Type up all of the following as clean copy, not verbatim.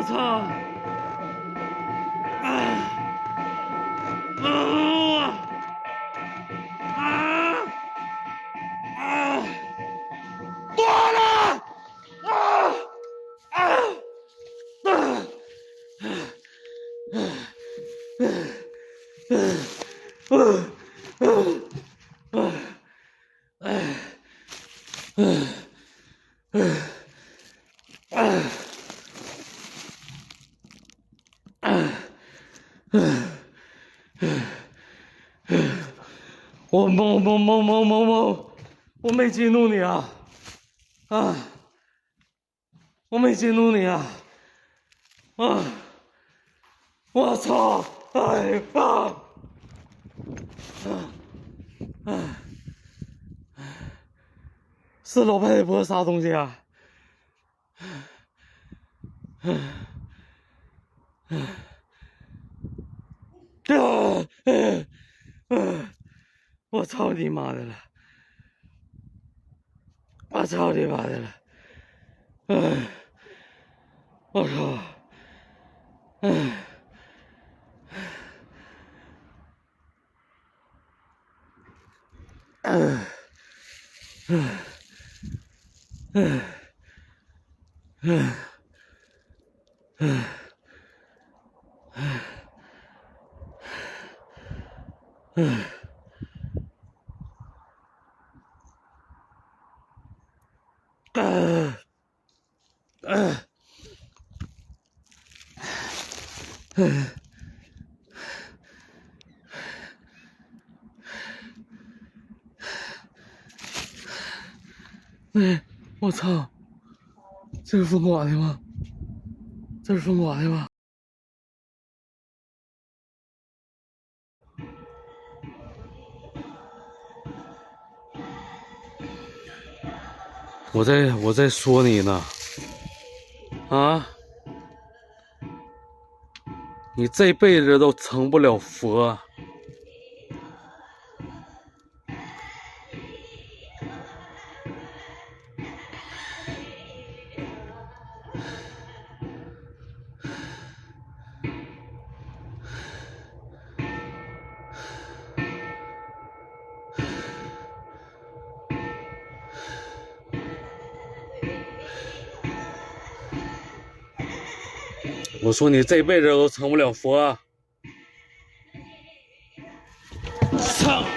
操！断了！我没激怒你啊！我没激怒你啊！我操！哎呀！是老白波啥东西啊？我操你妈的了！我操你妈的了！我操！我操！这是疯狂的吗？这是疯狂的吗？我在说你呢，啊！你这辈子都成不了佛。我说你这辈子都成不了佛。操你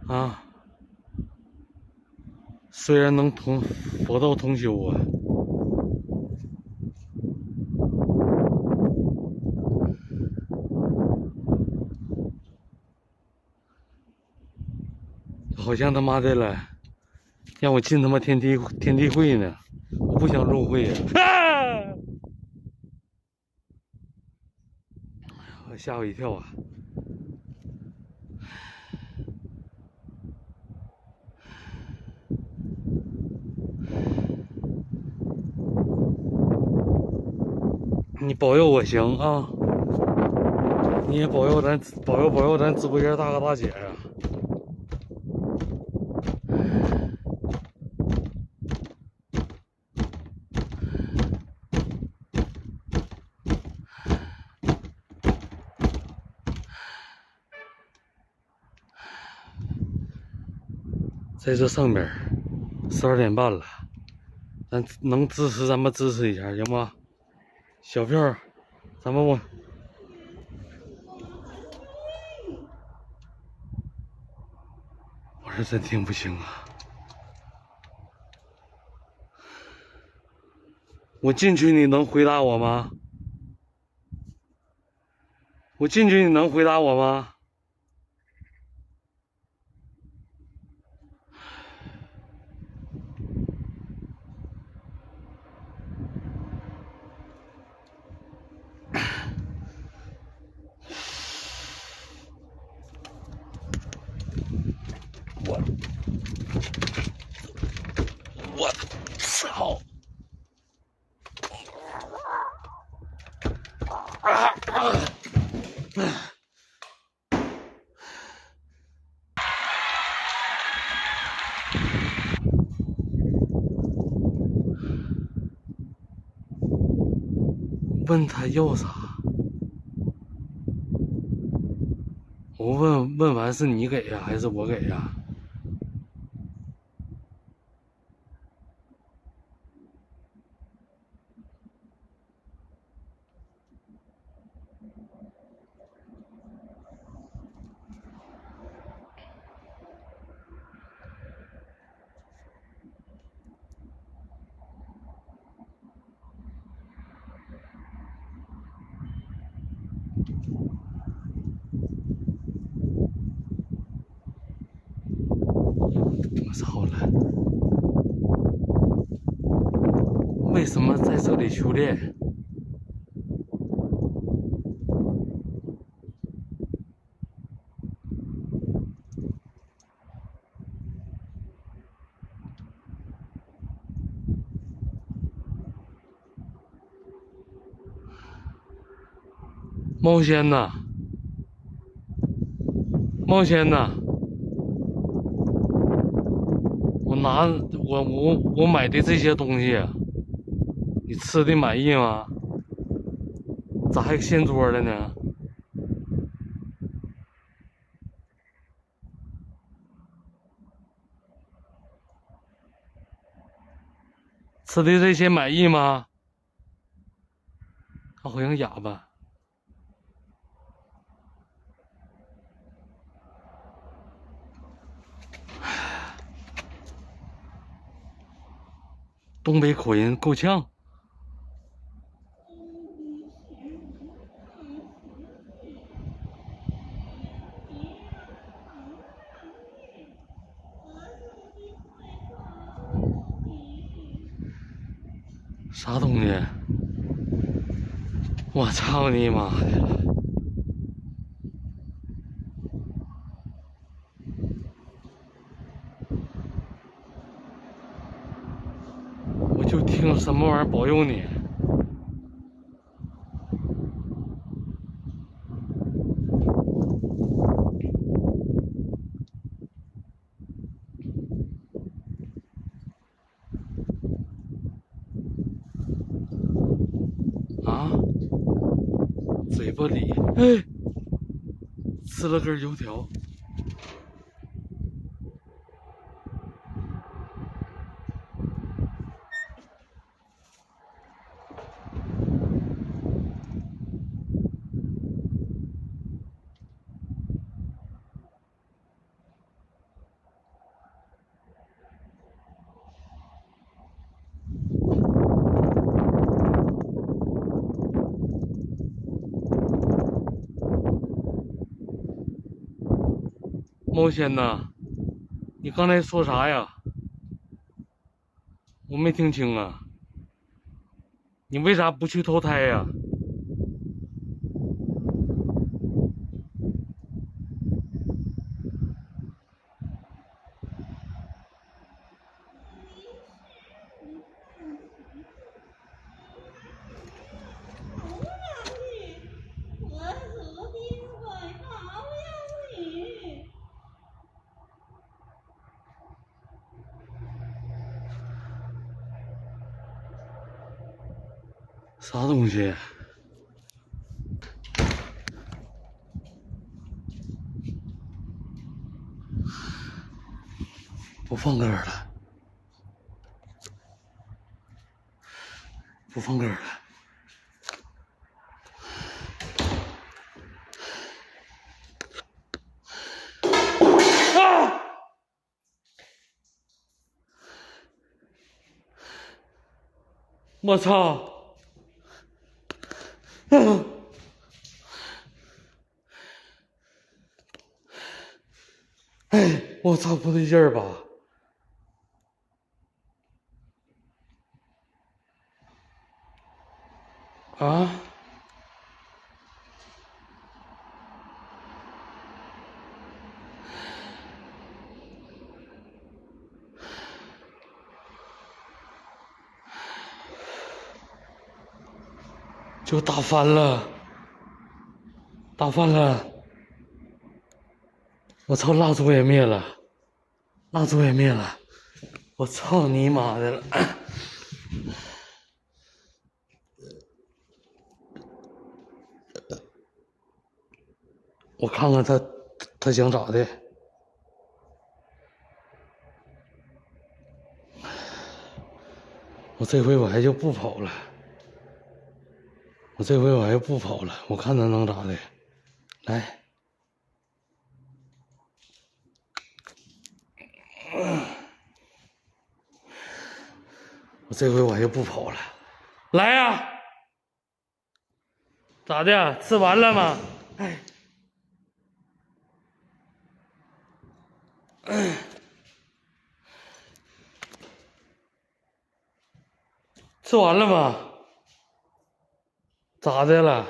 妈！啊！虽然能同佛道同修啊，好像他妈的了，让我进他妈天地会呢，我不想入会呀！我吓我一跳啊！你保佑我行啊！你也保佑咱直播间大哥大姐呀！在这上面，12点半了，咱能支持咱们支持一下行吗？小票，咱们我是真听不清啊！我进去你能回答我吗？我进去你能回答我吗？我操！问他要啥？我问完是你给呀，还是我给呀？我操了！为什么在这里修炼？冒险呐！冒险呐！我买的这些东西，你吃的满意吗？咋还掀桌了呢？吃的这些满意吗？他好像哑巴。东北口音够呛。啥东西？我操你妈的！我就听什么玩意儿保佑你。啊！嘴巴里，哎，吃了根油条。冒险呐！你刚才说啥呀？我没听清啊。你为啥不去投胎呀？啥东西？不放歌了，不放歌了。啊！我操！啊！哎，我操，不对劲儿吧？啊！就打翻了，打翻了！我操，蜡烛也灭了，蜡烛也灭了！我操你妈的了！我看看他想咋的。我这回我还就不跑了，我这回我还不跑了，我看他能咋的。来，我这回我就不跑了。来呀！咋的？吃完了吗？哎。吃完了吗？咋的了？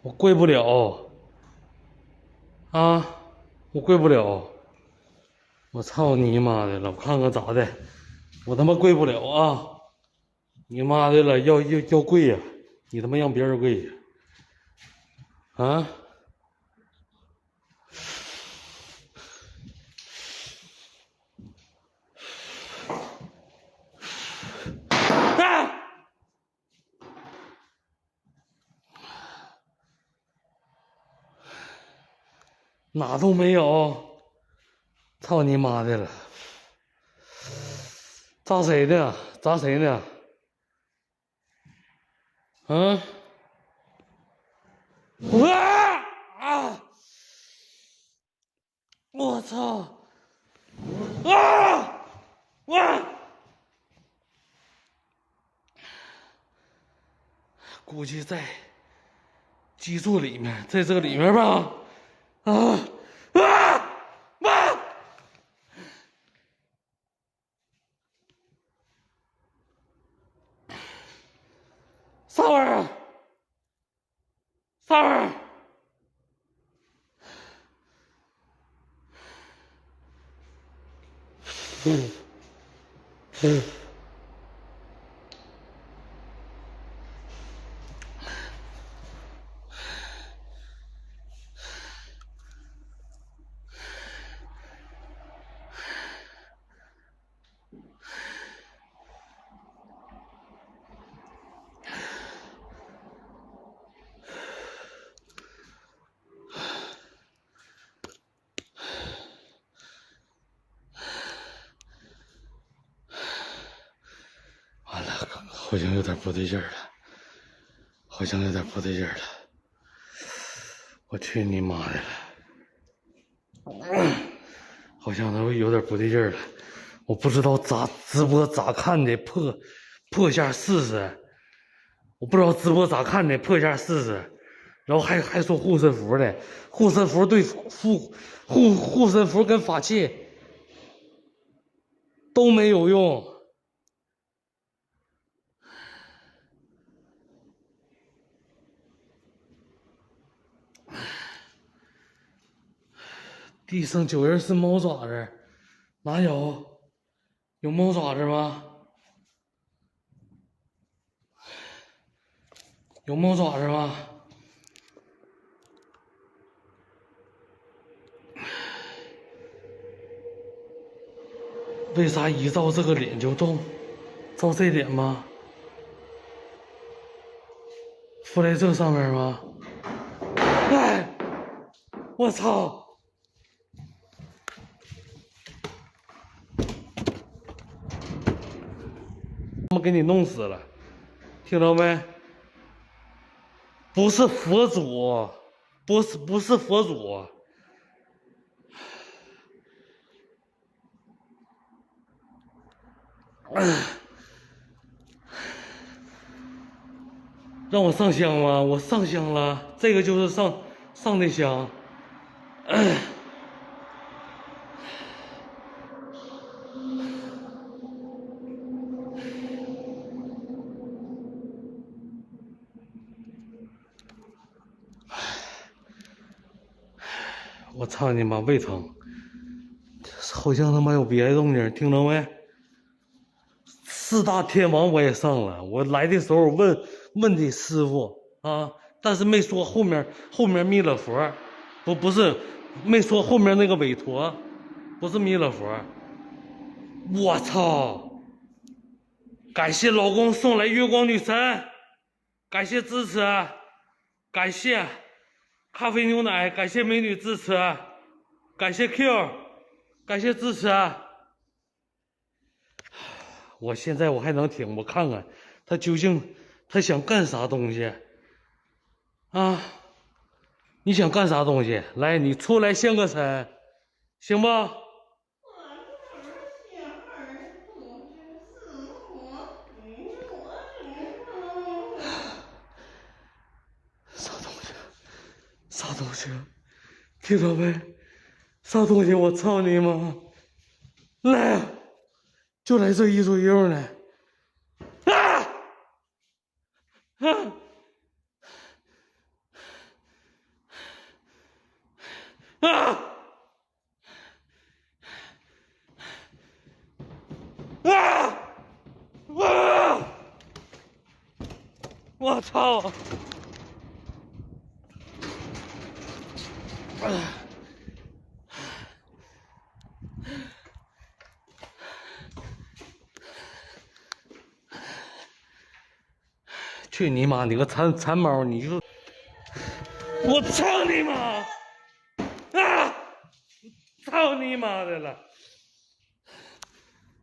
我跪不了啊！我跪不了！我操你妈的了！我看看咋的？我他妈跪不了啊！你妈的了，要跪呀！你他妈让别人跪呀！啊！啊！哪都没有！操你妈的了！扎谁呢？扎谁呢？嗯？啊！啊！我操！啊！哇！估计在基座里面，在这里面吧。啊！啊！啊！啥玩意儿？啥玩意儿？完了，好像有点不对劲儿了，好像有点不对劲儿了。我去你妈的了！好像都有点不对劲儿了。我不知道咋直播咋看的，破一下试试。我不知道直播咋看的，破一下试试。然后还说护身符的，护身符对护身符跟法器都没有用。地上924猫爪子，哪有？有猫爪子吗？有猫爪子吗？为啥一照这个脸就动？照这脸吗？附在这上面吗？哎，我操！他妈给你弄死了，听着没？不是佛祖，不是佛祖。让我上香吗？我上香了，这个就是上的香。我操你妈，胃疼，好像他妈有别的动静，听着没？4大天王我也上了，我来的时候问的师傅啊，但是没说后面弥勒佛，不是，没说后面那个韦陀，不是弥勒佛。我操！感谢老公送来月光女神，感谢支持，感谢咖啡牛奶，感谢美女支持，感谢 Q， 感谢支持。我现在我还能听，我看看他究竟他想干啥东西啊？你想干啥东西？来，你出来现个身，行吧？啥东西？啥东西？听到没？啥东西？我操你妈！来，就来这一左一右呢。啊！啊！啊！啊！啊！我操！去你妈！你个馋猫！你就我操你妈！啊！操你妈的了！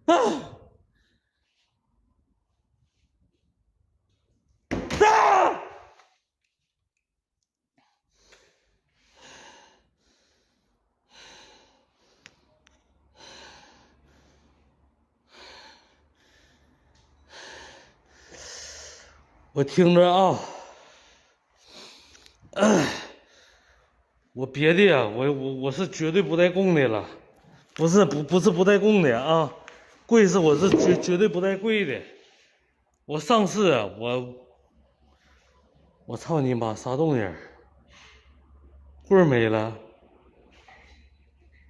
啊！啊！我听着啊，我别的呀，我是绝对不带供的了，不是不带供的啊，贵是我是绝对不带贵的，我上市啊，我操你妈，啥东西？棍儿没了，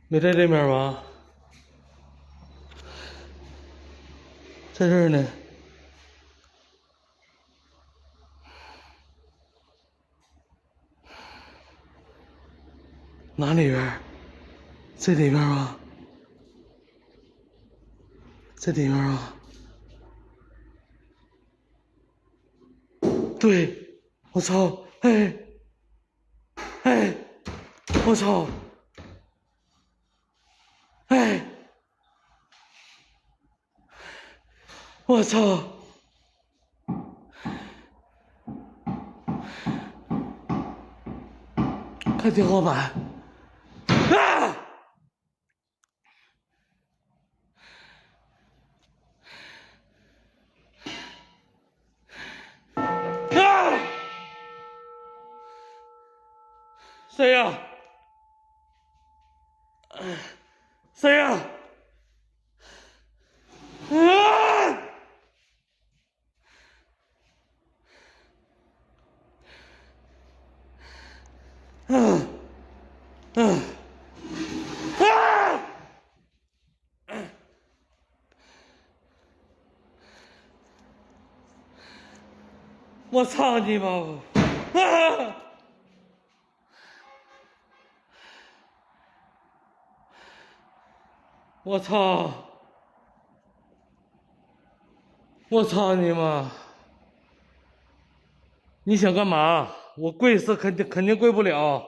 没在这面吗？在这儿呢。哪里边？这里边吗？这里边啊？对，我操！哎，哎，我操！哎，我操！看天花板！啊！啊！谁呀？谁呀？啊！啊！啊！啊！我操你妈！啊！我操！我操你妈！你想干嘛？我跪是肯定跪不了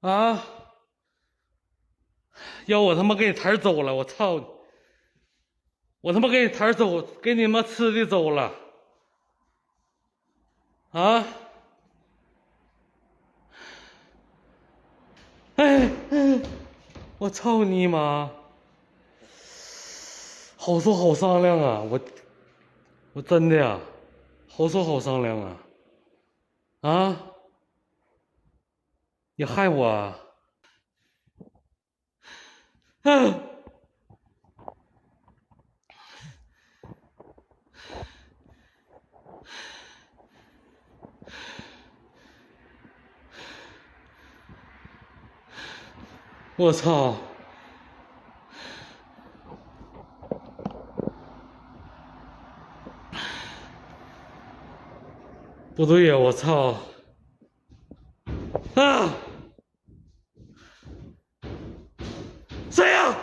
啊！要我他妈给你抬走了，我操你！我他妈给你抬走，给你妈吃的走了啊！哎哎，我操你妈！好说好商量啊，我真的呀，好说好商量啊！啊！你害我啊！嗯，我操！不对呀，我操！啊！谁呀？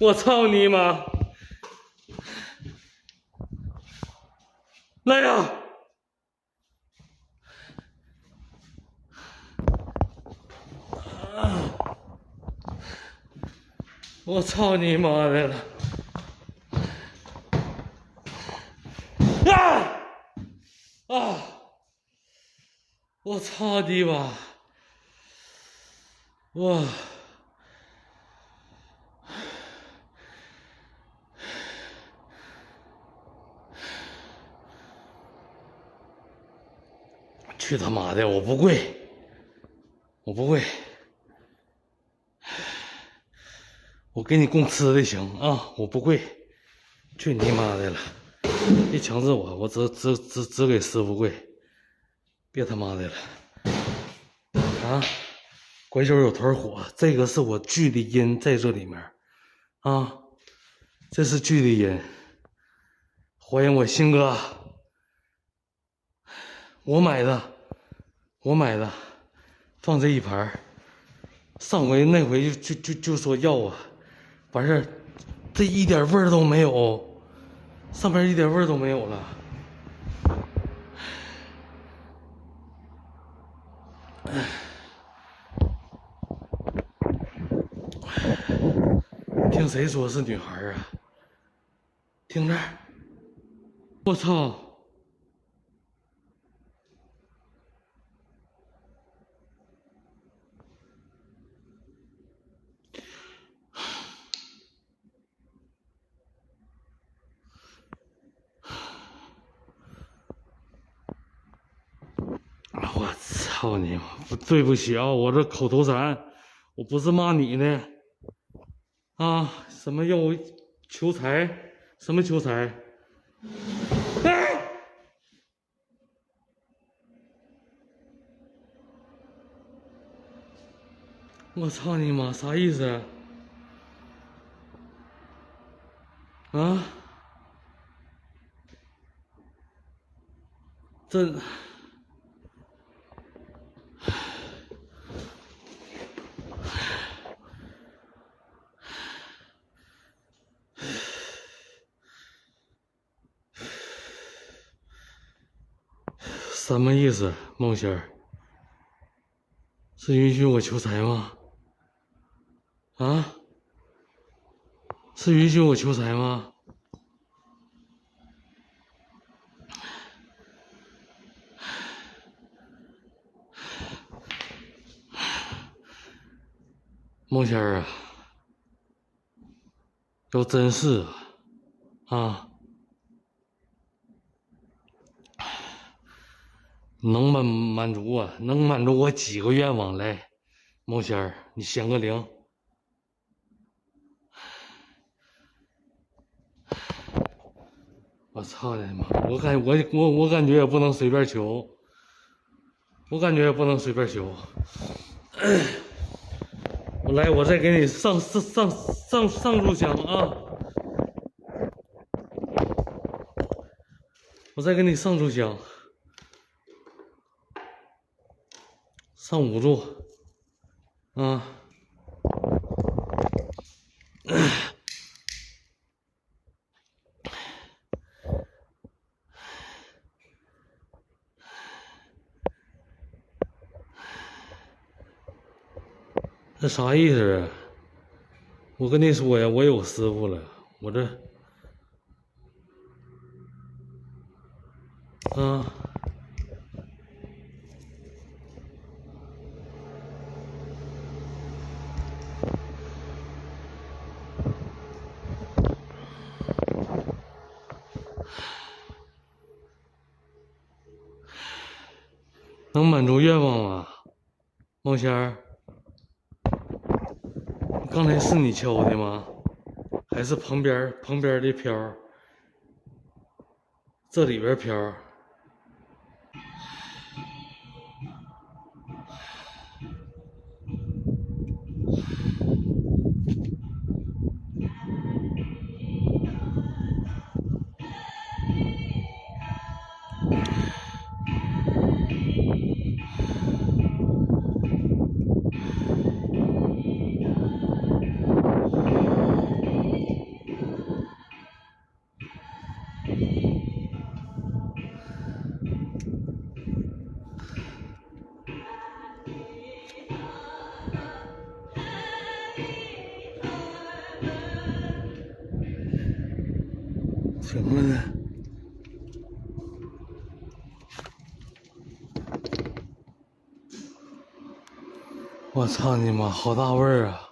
我操你妈！来呀！我操你妈的了！啊！啊！我操你妈！我去他妈的！我不跪，我不跪，我给你供吃的行啊！我不跪，去你妈的了！别强制我，我只给师傅跪，别他妈的了！啊！拐角有团火，这个是我聚的阴在这里面啊，这是聚的阴。欢迎我新哥，我买的，放这一盘。上回那回就说要啊，完事儿这一点味儿都没有，上边一点味儿都没有了。听谁说是女孩啊？听这儿，我操！我操你妈！对不起啊，我这口头禅，我不是骂你呢。啊，什么要我求财？什么求财？哎！我操你妈！啥意思啊？啊？这什么意思？梦仙儿是允许我求财吗？啊？是允许我求财吗？梦仙儿啊，要真是啊，能满足我，能满足我几个愿望来？梦仙儿，你显个灵。我操你妈！我感觉也不能随便求，我感觉也不能随便求。我来，我再给你上炷香啊！我再给你上炷香，上5炷啊！这啥意思啊？我跟你说呀，我有师傅了，我这啊，能满足愿望吗？梦仙儿，刚才是你敲的吗？还是旁边的飘？这里边飘？行了呢。我操你妈，好大味儿啊！